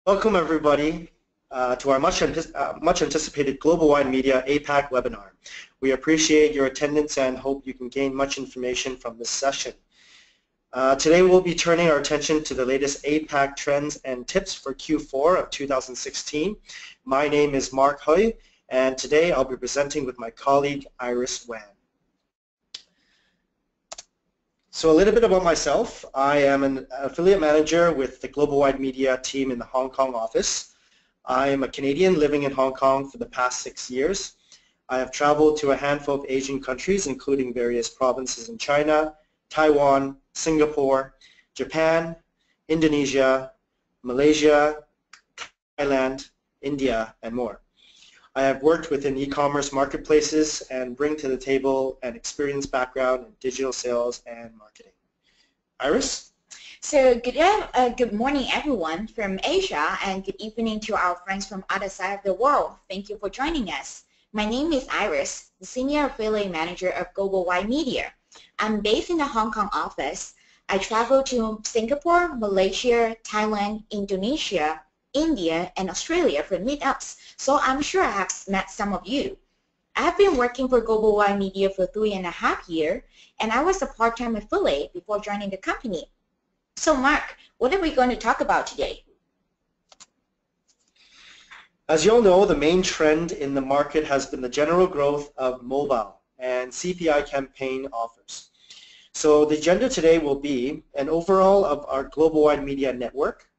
Welcome everybody to our much anticipated Global Wide Media APAC webinar. We appreciate your attendance and hope you can gain much information from this session. Today we'll be turning our attention to the latest APAC trends and tips for Q4 of 2016. My name is Mark Hui, and today I'll be presenting with my colleague Iris Wan. So a little bit about myself. I am an affiliate manager with the Global Wide Media team in the Hong Kong office. I am a Canadian living in Hong Kong for the past 6 years. I have traveled to a handful of Asian countries, including various provinces in China, Taiwan, Singapore, Japan, Indonesia, Malaysia, Thailand, India, and more. I have worked within e-commerce marketplaces and bring to the table an experienced background in digital sales and marketing. Iris? So good morning everyone from Asia, and good evening to our friends from other side of the world. Thank you for joining us. My name is Iris, the Senior Affiliate Manager of Global Wide Media. I'm based in the Hong Kong office. I travel to Singapore, Malaysia, Thailand, Indonesia, India, and Australia for meetups, so I'm sure I have met some of you. I have been working for Global Wide Media for 3.5 years, and I was a part-time affiliate before joining the company. So Mark, what are we going to talk about today? As you all know, the main trend in the market has been the general growth of mobile and CPI campaign offers. So the agenda today will be an overall of our Global Wide Media network,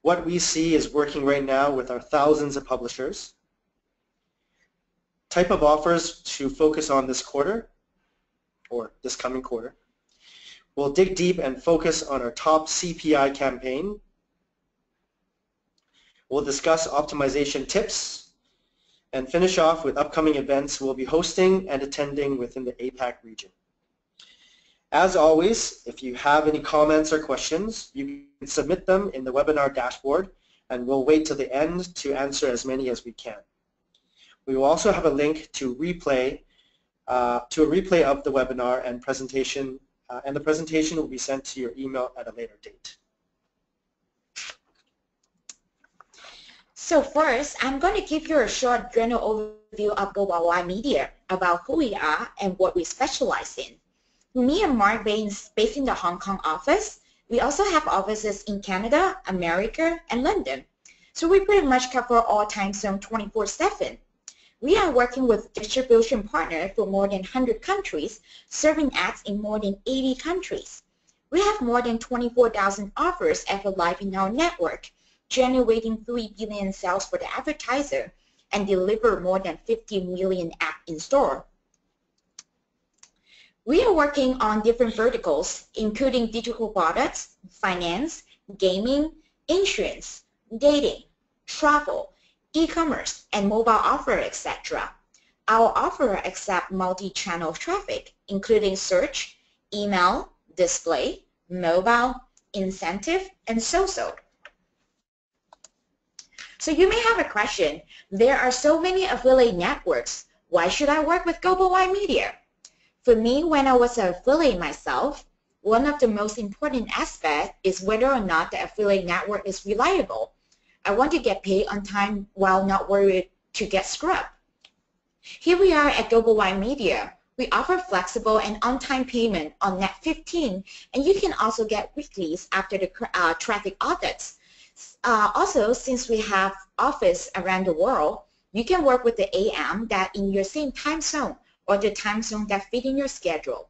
what we see is working right now with our thousands of publishers, type of offers to focus on this quarter or this coming quarter. We'll dig deep and focus on our top CPI campaign. We'll discuss optimization tips and finish off with upcoming events we'll be hosting and attending within the APAC region. As always, if you have any comments or questions, you can submit them in the webinar dashboard, and we'll wait till the end to answer as many as we can. We will also have a link to a replay of the webinar and presentation, and the presentation will be sent to your email at a later date. So first, I'm going to give you a short general overview of Global Wide Media, about who we are and what we specialize in. Me and Mark based in the Hong Kong office. We also have offices in Canada, America, and London. So we pretty much cover all time zones 24/7. We are working with distribution partners for more than 100 countries, serving ads in more than 80 countries. We have more than 24,000 offers ever live in our network, generating 3 billion sales for the advertiser, and deliver more than 50 million apps in store. We are working on different verticals, including digital products, finance, gaming, insurance, dating, travel, e-commerce, and mobile offer, etc. Our offer accept multi-channel traffic, including search, email, display, mobile, incentive, and social. So you may have a question. There are so many affiliate networks. Why should I work with Global Wide Media? For me, when I was an affiliate myself, one of the most important aspects is whether or not the affiliate network is reliable. I want to get paid on time while not worried to get scrubbed. Here we are at Global Wide Media. We offer flexible and on-time payment on Net 15, and you can also get weeklies after the traffic audits. Also, since we have office around the world, you can work with the AM that in your same time zone or the time zone that fit in your schedule.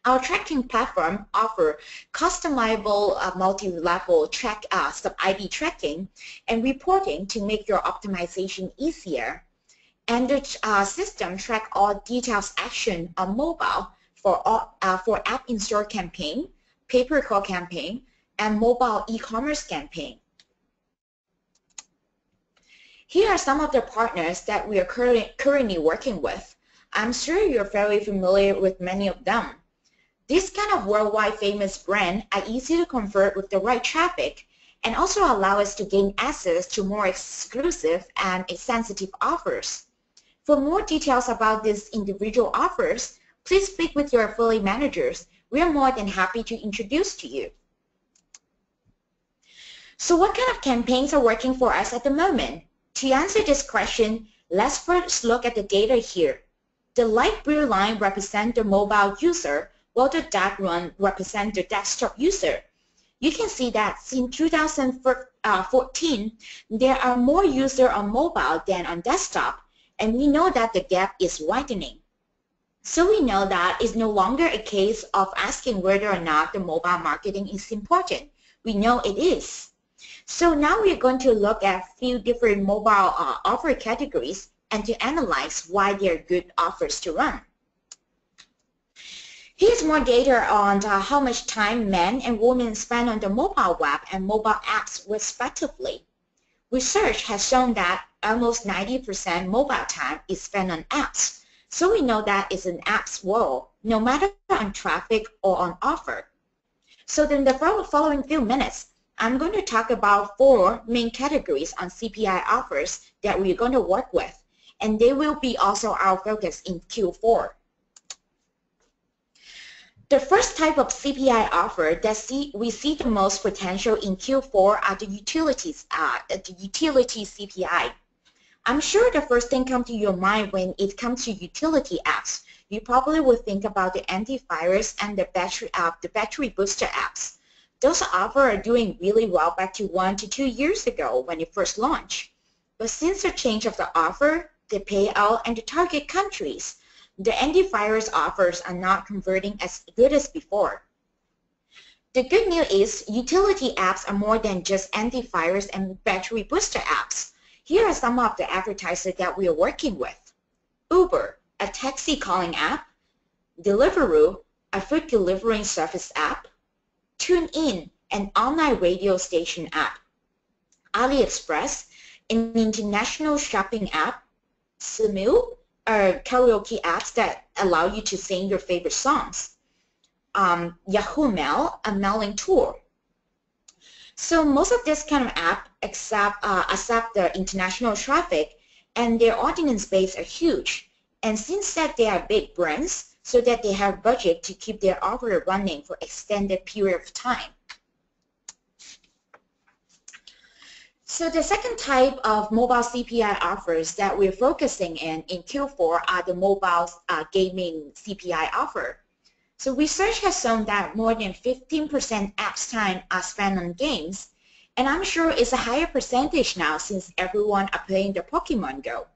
Our tracking platform offers customizable multi-level sub-ID tracking and reporting to make your optimization easier. And the system tracks all details action on mobile for app in-store campaign, pay-per-call campaign, and mobile e-commerce campaign. Here are some of the partners that we are currently working with. I'm sure you're very familiar with many of them. This kind of worldwide famous brand are easy to convert with the right traffic and also allow us to gain access to more exclusive and sensitive offers. For more details about these individual offers, please speak with your affiliate managers. We are more than happy to introduce to you. So what kind of campaigns are working for us at the moment? To answer this question, let's first look at the data here. The light blue line represents the mobile user, while the dark one represents the desktop user. You can see that since 2014, there are more users on mobile than on desktop, and we know that the gap is widening. So we know that it's no longer a case of asking whether or not the mobile marketing is important. We know it is. So now we're going to look at a few different mobile offer categories and to analyze why they're good offers to run. Here's more data on how much time men and women spend on the mobile web and mobile apps respectively. Research has shown that almost 90% mobile time is spent on apps. So we know that it's an apps world, no matter on traffic or on offer. So in the following few minutes, I'm going to talk about 4 main categories on CPI offers that we're going to work with, and they will be also our focus in Q4. The first type of CPI offer that we see the most potential in Q4 are the utility CPI. I'm sure the first thing comes to your mind when it comes to utility apps. You probably will think about the antivirus and the battery booster apps. Those offers are doing really well back to 1 to 2 years ago when it first launched. But since the change of the offer, the payout, and the target countries, the antivirus offers are not converting as good as before. The good news is utility apps are more than just antivirus and battery booster apps. Here are some of the advertisers that we are working with. Uber, a taxi calling app. Deliveroo, a food delivering service app. TuneIn, an online radio station app. AliExpress, an international shopping app. Simul, karaoke apps that allow you to sing your favorite songs. Yahoo Mail, a mailing tool. So most of this kind of app accept the international traffic, and their audience base are huge. And since that they are big brands, so that they have budget to keep their offer running for extended period of time. So the second type of mobile CPI offers that we're focusing in Q4 are the mobile gaming CPI offer. So research has shown that more than 15% apps time are spent on games, and I'm sure it's a higher percentage now since everyone are playing the Pokemon Go.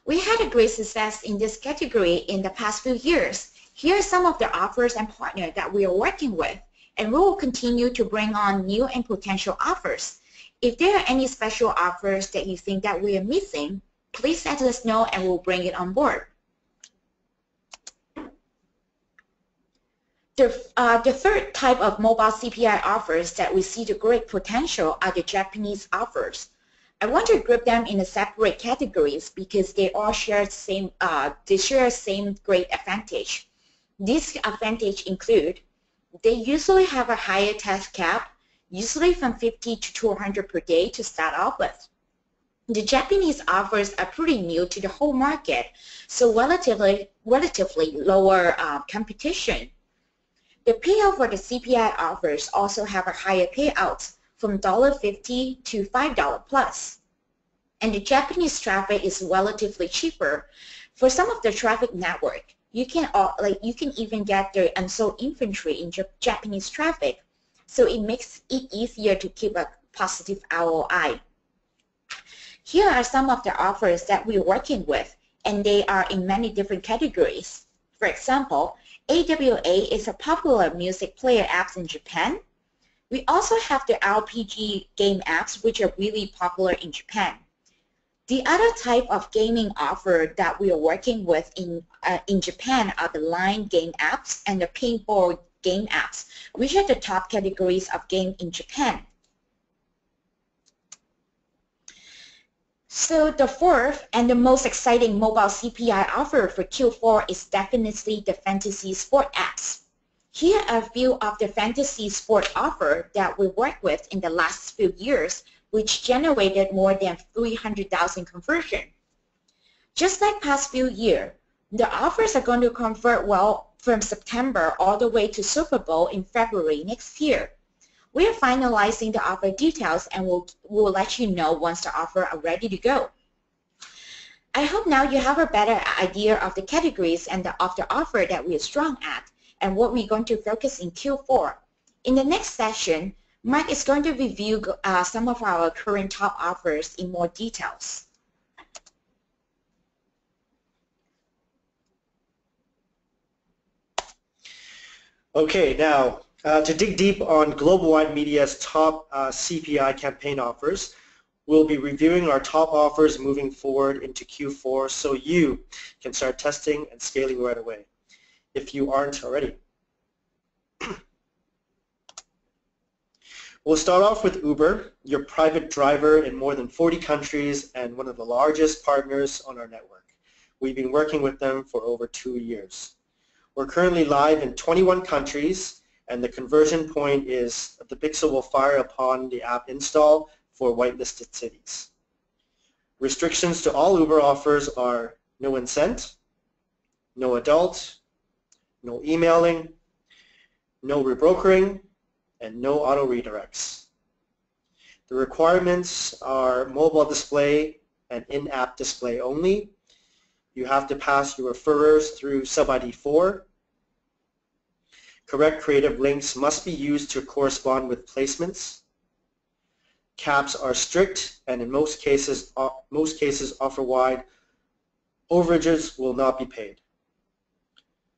We had a great success in this category in the past few years. Here are some of the offers and partners that we are working with, and we will continue to bring on new and potential offers. If there are any special offers that you think that we are missing, please let us know and we'll bring it on board. The third type of mobile CPI offers that we see the great potential are the Japanese offers. I want to group them in a separate categories because they all share same great advantage. These advantages include they usually have a higher tax cap, usually from 50 to 200 per day to start off with. The Japanese offers are pretty new to the whole market, so relatively lower competition. The payout for the CPI offers also have a higher payout from $50 to $5 plus. And the Japanese traffic is relatively cheaper. For some of the traffic network, you can even get the unsold inventory in Japanese traffic, so it makes it easier to keep a positive ROI. Here are some of the offers that we're working with, and they are in many different categories. For example, AWA is a popular music player app in Japan. We also have the RPG game apps, which are really popular in Japan. The other type of gaming offer that we are working with in Japan are the line game apps and the paintball game apps, which are the top categories of game in Japan. So the fourth and the most exciting mobile CPI offer for Q4 is definitely the fantasy sport apps. Here are a few of the fantasy sport offer that we worked with in the last few years, which generated more than 300,000 conversion. Just like past few years, the offers are going to convert well from September all the way to Super Bowl in February next year. We are finalizing the offer details and we'll let you know once the offer are ready to go. I hope now you have a better idea of the categories and of the offer that we are strong at and what we're going to focus in Q4. In the next session, Mike is going to review some of our current top offers in more details. Okay, now to dig deep on Global Wide Media's top CPI campaign offers, we'll be reviewing our top offers moving forward into Q4 so you can start testing and scaling right away if you aren't already. We'll start off with Uber, your private driver in more than 40 countries and one of the largest partners on our network. We've been working with them for over 2 years. We're currently live in 21 countries, and the conversion point is the pixel will fire upon the app install for whitelisted cities. Restrictions to all Uber offers are no incent, no adult, no emailing, no rebrokering, and no auto redirects. The requirements are mobile display and in-app display only. You have to pass your referrers through sub-ID 4. Correct creative links must be used to correspond with placements. Caps are strict, and in most cases offer-wide overages will not be paid.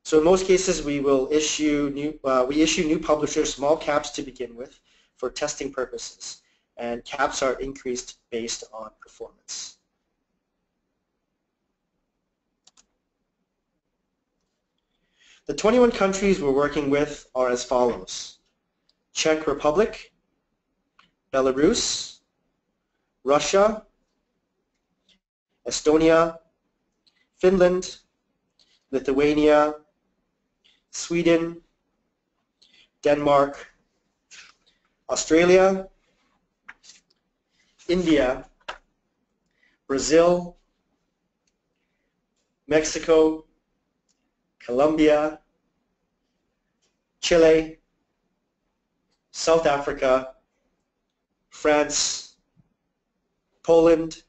So in most cases, we issue new publishers small caps to begin with for testing purposes, and caps are increased based on performance. The 21 countries we're working with are as follows: Czech Republic, Belarus, Russia, Estonia, Finland, Lithuania, Sweden, Denmark, Australia, India, Brazil, Mexico, Colombia, Chile, South Africa, France, Poland,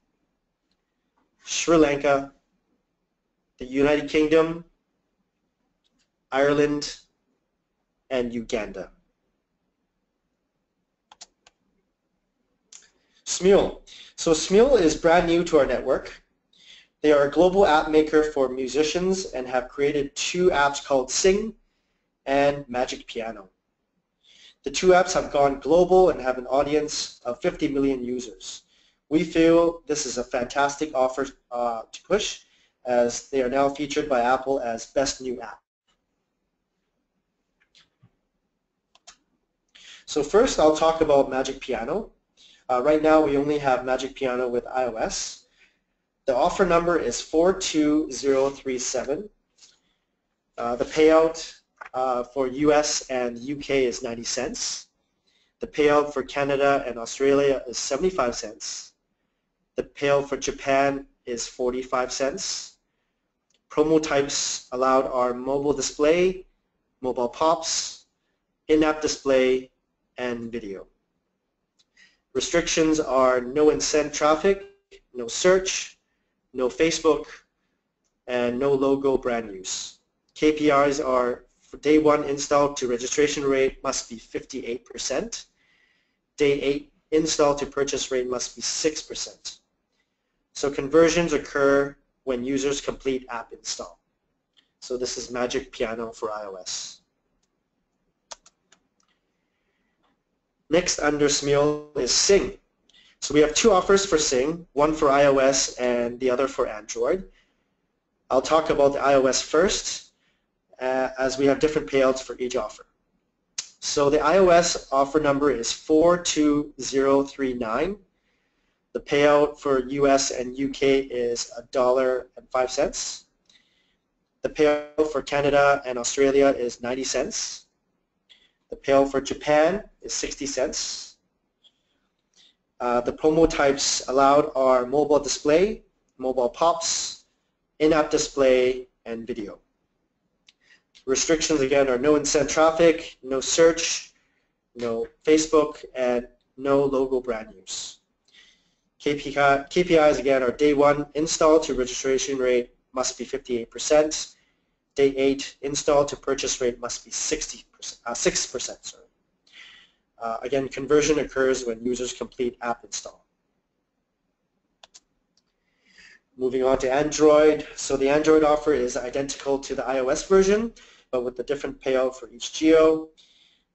Sri Lanka, the United Kingdom, Ireland, and Uganda. Smule. So Smule is brand new to our network. They are a global app maker for musicians and have created 2 apps called Sing and Magic Piano. The 2 apps have gone global and have an audience of 50 million users. We feel this is a fantastic offer to push, as they are now featured by Apple as Best New App. So first I'll talk about Magic Piano. Right now we only have Magic Piano with iOS. The offer number is 42037. The payout for US and UK is 90 cents. The payout for Canada and Australia is 75 cents. The payout for Japan is 45 cents. Promo types allowed are mobile display, mobile pops, in-app display, and video. Restrictions are no incent traffic, no search, no Facebook, and no logo brand use. KPIs are for day 1 install to registration rate must be 58%. Day 8 install to purchase rate must be 6%. So conversions occur when users complete app install. So this is Magic Piano for iOS. Next under Smule is Sing. So we have 2 offers for Sing, one for iOS and the other for Android. I'll talk about the iOS first, as we have different payouts for each offer. So the iOS offer number is 42039. The payout for US and UK is $1.05. The payout for Canada and Australia is 90 cents. The payout for Japan is 60 cents. The promo types allowed are mobile display, mobile pops, in-app display, and video. Restrictions again are no incent traffic, no search, no Facebook, and no logo brand use. KPIs again are day 1 install to registration rate must be 58%. Day 8 install to purchase rate must be 6%. Sorry. Again, conversion occurs when users complete app install. Moving on to Android. So the Android offer is identical to the iOS version, but with a different payout for each geo.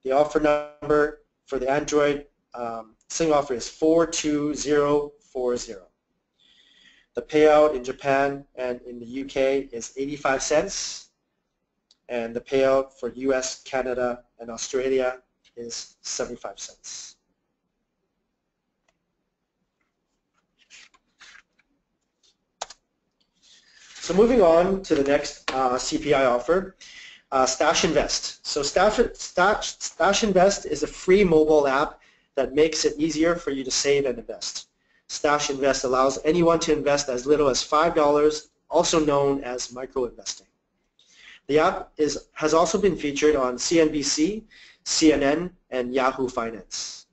The offer number for the Android single offer is 42040. The payout in Japan and in the UK is 85 cents, and the payout for US, Canada, and Australia is 75 cents. So moving on to the next CPI offer, Stash Invest. So Stash Invest is a free mobile app that makes it easier for you to save and invest. Stash Invest allows anyone to invest as little as $5, also known as micro-investing. The app has also been featured on CNBC, CNN, and Yahoo Finance.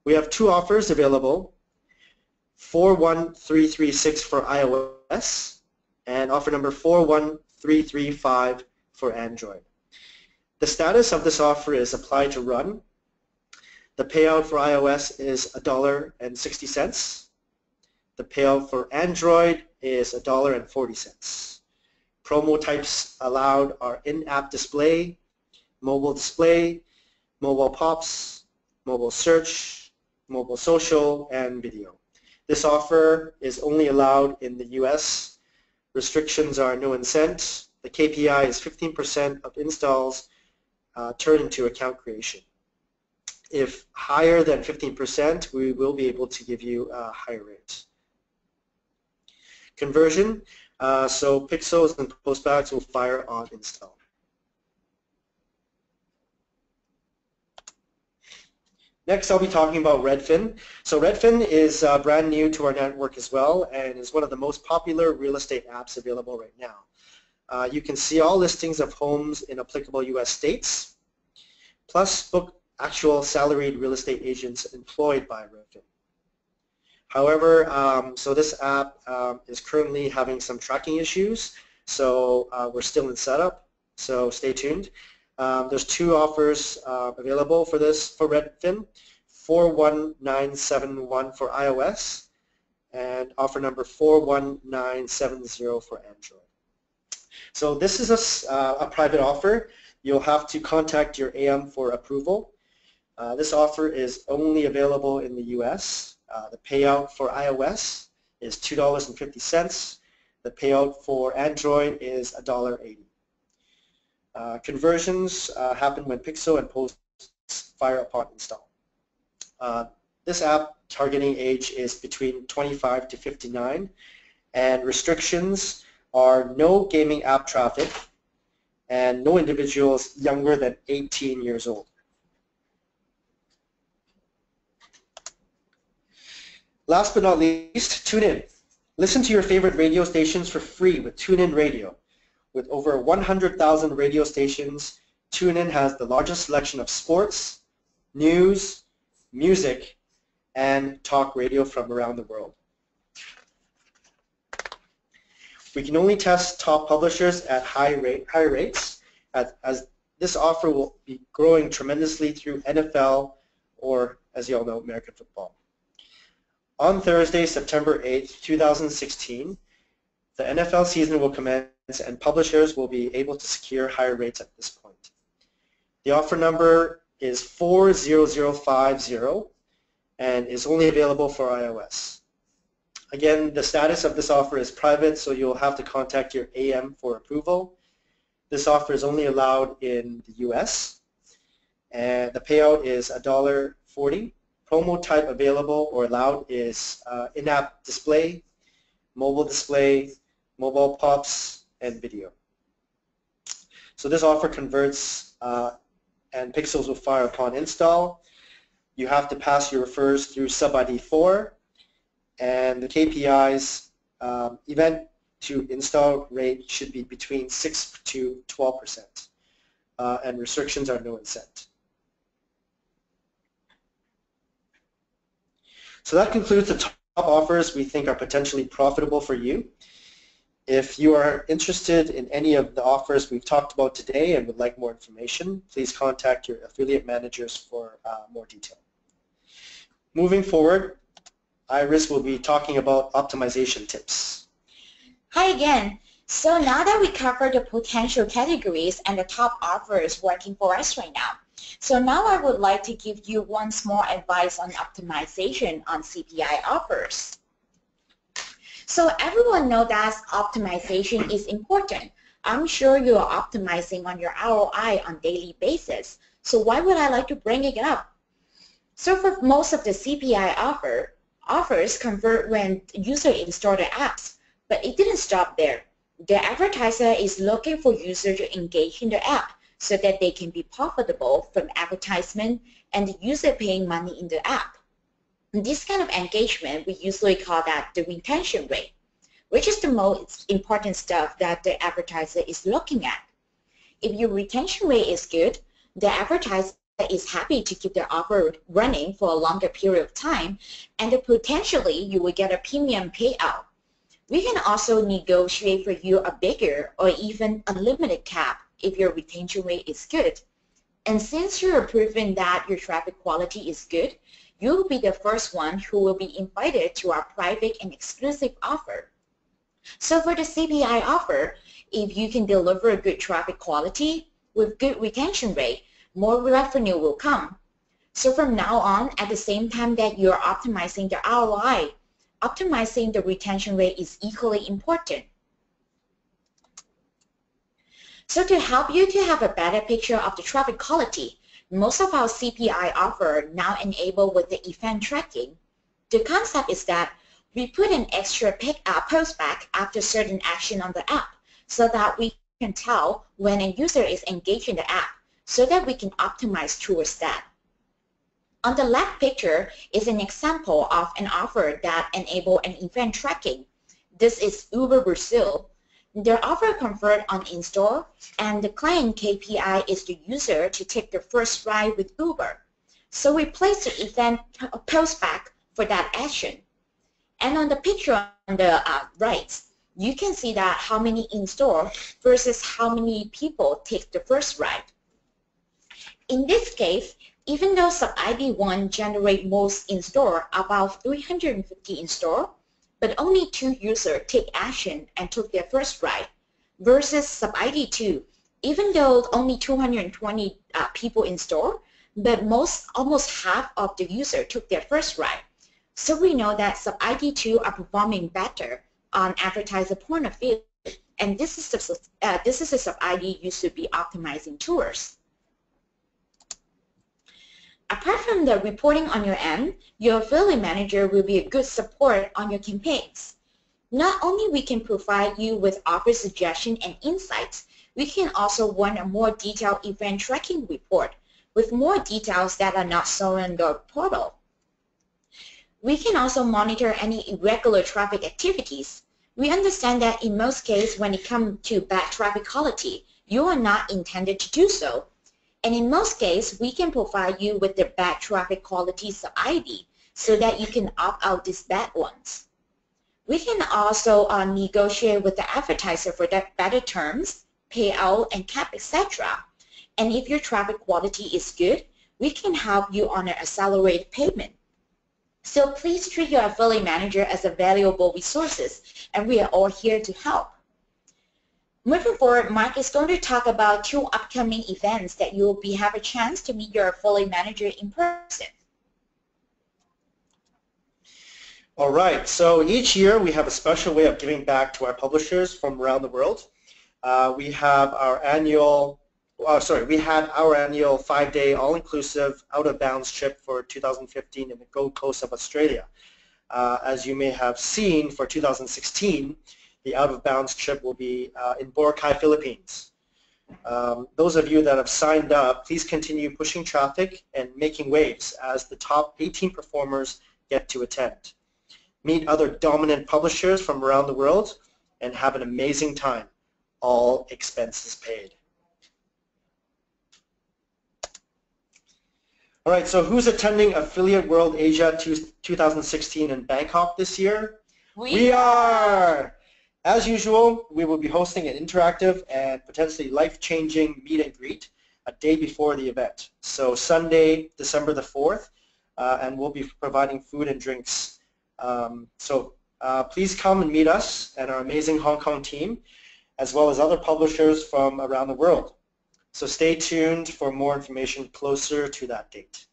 We have 2 offers available, 41336 for iOS and offer number 41335 for Android. The status of this offer is apply to run. The payout for iOS is $1.60. The payout for Android is $1.40. Promo types allowed are in-app display, mobile pops, mobile search, mobile social, and video. This offer is only allowed in the US. Restrictions are no incent. The KPI is 15% of installs turn into account creation. If higher than 15%, we will be able to give you a higher rate. Conversion, so pixels and postbacks will fire on install. Next, I'll be talking about Redfin. So Redfin is brand new to our network as well and is one of the most popular real estate apps available right now. You can see all listings of homes in applicable U.S. states, plus book actual salaried real estate agents employed by Redfin. However, so this app is currently having some tracking issues, so we're still in setup, so stay tuned. There's 2 offers available for this for Redfin, 41971 for iOS and offer number 41970 for Android. So this is a private offer. You'll have to contact your AM for approval. This offer is only available in the US. The payout for iOS is $2.50. The payout for Android is $1.80. Conversions happen when pixel and posts fire upon install. This app targeting age is between 25 to 59, and restrictions are no gaming app traffic and no individuals younger than 18 years old. Last but not least, TuneIn. Listen to your favorite radio stations for free with TuneIn Radio. With over 100,000 radio stations, TuneIn has the largest selection of sports, news, music, and talk radio from around the world. We can only test top publishers at high rates, as this offer will be growing tremendously through NFL or, as you all know, American football. On Thursday, September 8th, 2016, the NFL season will commence and publishers will be able to secure higher rates at this point. The offer number is 40050 and is only available for iOS. Again, the status of this offer is private, so you'll have to contact your AM for approval. This offer is only allowed in the US, and the payout is $1.40. Promo type available or allowed is in-app display, mobile pops, and video. So this offer converts and pixels will fire upon install. You have to pass your refers through sub-ID 4, and the KPIs event to install rate should be between 6 to 12%, and restrictions are no incent. So that concludes the top offers we think are potentially profitable for you. If you are interested in any of the offers we've talked about today and would like more information, please contact your affiliate managers for more detail. Moving forward, Iris will be talking about optimization tips. Hi again. So now that we covered the potential categories and the top offers working for us right now, so now I would like to give you once more advice on optimization on CPI offers. So everyone knows that optimization is important. I'm sure you are optimizing on your ROI on daily basis. So why would I like to bring it up? So for most of the CPI offers convert when user install the apps, but it didn't stop there. The advertiser is looking for users to engage in the app so that they can be profitable from advertisement and the user paying money in the app. This kind of engagement, we usually call that the retention rate, which is the most important stuff that the advertiser is looking at. If your retention rate is good, the advertiser is happy to keep their offer running for a longer period of time, and potentially you will get a premium payout. We can also negotiate for you a bigger or even unlimited cap if your retention rate is good. And since you're proving that your traffic quality is good, you'll be the first one who will be invited to our private and exclusive offer. So for the CPI offer, if you can deliver good traffic quality with good retention rate, more revenue will come. So from now on, at the same time that you're optimizing the ROI, optimizing the retention rate is equally important. So to help you to have a better picture of the traffic quality, most of our CPI offer now enable with the event tracking. The concept is that we put an extra postback after certain action on the app so that we can tell when a user is engaged in the app so that we can optimize towards that. On the left picture is an example of an offer that enable an event tracking. This is Uber Brazil. Their offer convert on install, and the client KPI is the user to take the first ride with Uber. So we place the event postback for that action. And on the picture on the right, you can see that how many install versus how many people take the first ride. In this case, even though sub-ID 1 generate most install, about 350 install, but only 2 users take action and took their first ride, versus sub-ID 2, even though only 220 people install, but almost half of the users took their first ride. So we know that sub-ID 2 are performing better on advertiser point of view, and this is the sub-ID you should be optimizing towards. Apart from the reporting on your end, your affiliate manager will be a good support on your campaigns. Not only we can provide you with offer suggestion and insights, we can also run a more detailed event tracking report with more details that are not shown in the portal. We can also monitor any irregular traffic activities. We understand that in most cases when it comes to bad traffic quality, you are not intended to do so. And in most cases, we can provide you with the bad traffic quality sub-ID so that you can opt out these bad ones. We can also negotiate with the advertiser for that better terms, payout, and cap, etc. And if your traffic quality is good, we can help you on an accelerated payment. So please treat your affiliate manager as a valuable resources, and we are all here to help. Moving forward, Mark is going to talk about 2 upcoming events that you will have a chance to meet your affiliate manager in person. All right, so each year we have a special way of giving back to our publishers from around the world. We had our annual 5-day all-inclusive out-of-bounds trip for 2015 in the Gold Coast of Australia. As you may have seen, for 2016, the out-of-bounds trip will be in Boracay, Philippines. Those of you that have signed up, please continue pushing traffic and making waves as the top 18 performers get to attend. Meet other dominant publishers from around the world and have an amazing time, all expenses paid. All right, so who's attending Affiliate World Asia 2016 in Bangkok this year? We are! As usual, we will be hosting an interactive and potentially life-changing meet and greet a day before the event. So Sunday, December the 4th, and we'll be providing food and drinks. Please come and meet us and our amazing Hong Kong team, as well as other publishers from around the world. So stay tuned for more information closer to that date.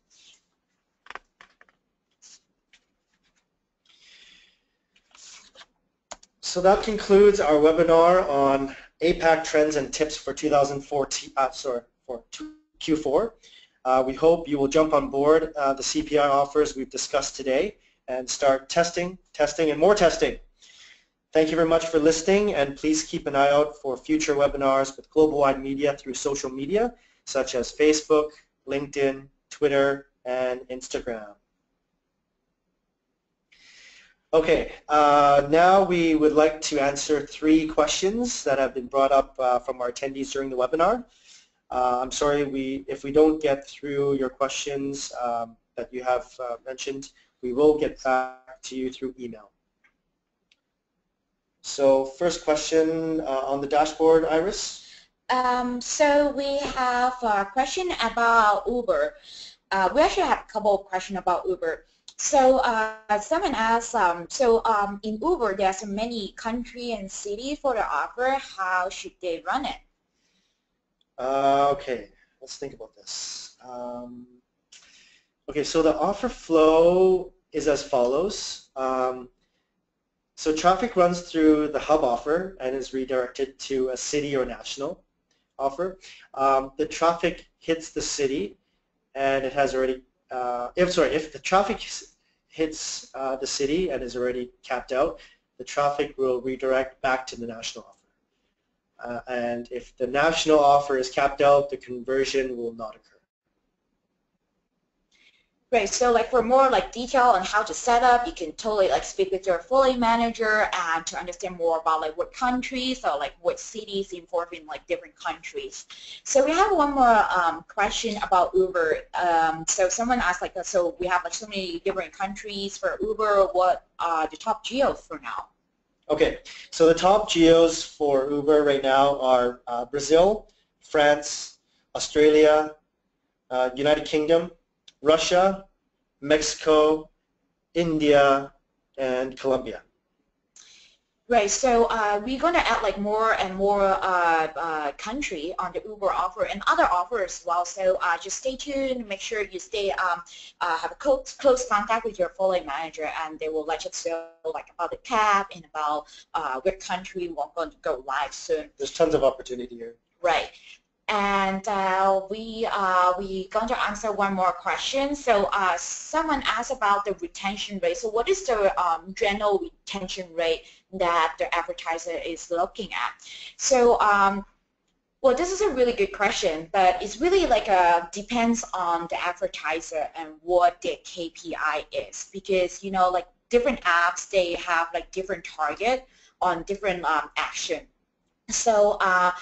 So that concludes our webinar on APAC trends and tips for 2014. For Q4. We hope you will jump on board the CPI offers we've discussed today and start testing, and more testing. Thank you very much for listening, and please keep an eye out for future webinars with Global Wide Media through social media such as Facebook, LinkedIn, Twitter, and Instagram. Okay, now we would like to answer 3 questions that have been brought up from our attendees during the webinar. I'm sorry if we don't get through your questions that you have mentioned, we will get back to you through email. So first question on the dashboard, Iris. So we have a question about Uber. We actually have a couple of questions about Uber. So someone asked, in Uber there's many country and city for the offer. How should they run it? Okay, let's think about this. Okay, so the offer flow is as follows. So traffic runs through the hub offer and is redirected to a city or national offer. The traffic hits the city, and it has already. If the traffic hits the city and is already capped out, the traffic will redirect back to the national offer. And if the national offer is capped out, the conversion will not occur. Right, so like for more like detail on how to set up, you can totally like speak with your affiliate manager and to understand more about like what countries or like what cities involved in like different countries. So we have one more question about Uber. So someone asked like, so we have like so many different countries for Uber. What are the top geos for now? Okay, so the top geos for Uber right now are Brazil, France, Australia, United Kingdom, Russia, Mexico, India, and Colombia. Right, so we're going to add like more and more country on the Uber offer and other offers as well. So just stay tuned, make sure you stay have a close contact with your affiliate manager, and they will let you know like about the cap and about what country we're going to go live soon. There's tons of opportunity here. Right. And we're going to answer one more question. So someone asked about the retention rate. So what is the general retention rate that the advertiser is looking at? So well, this is a really good question, but it's really like depends on the advertiser and what their KPI is, because you know, like different apps, they have like different target on different action. So that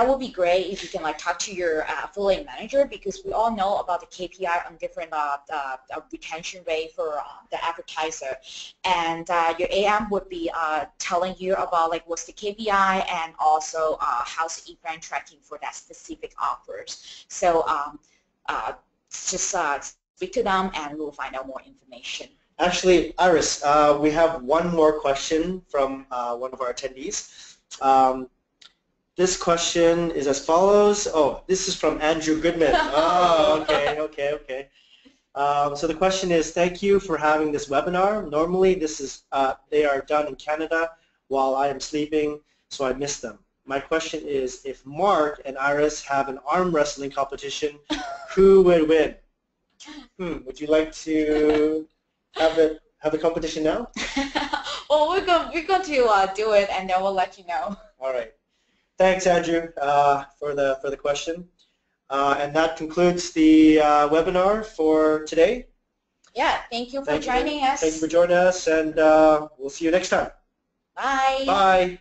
would be great if you can like talk to your affiliate manager, because we all know about the KPI on different retention rate for the advertiser, and your AM would be telling you about like what's the KPI and also how's the event tracking for that specific offers. So just speak to them and we'll find out more information. Actually, Iris, we have one more question from one of our attendees. This question is as follows. Oh, this is from Andrew Goodman. Oh, okay. So the question is, thank you for having this webinar. Normally, they are done in Canada while I am sleeping, so I missed them. My question is, if Mark and Iris have an arm wrestling competition, who would win? Would you like to have the competition now? Well, we're going to do it, and then we'll let you know. All right. Thanks, Andrew, for the question. And that concludes the webinar for today. Yeah, thank you for joining us. Thank you for joining us, and we'll see you next time. Bye. Bye.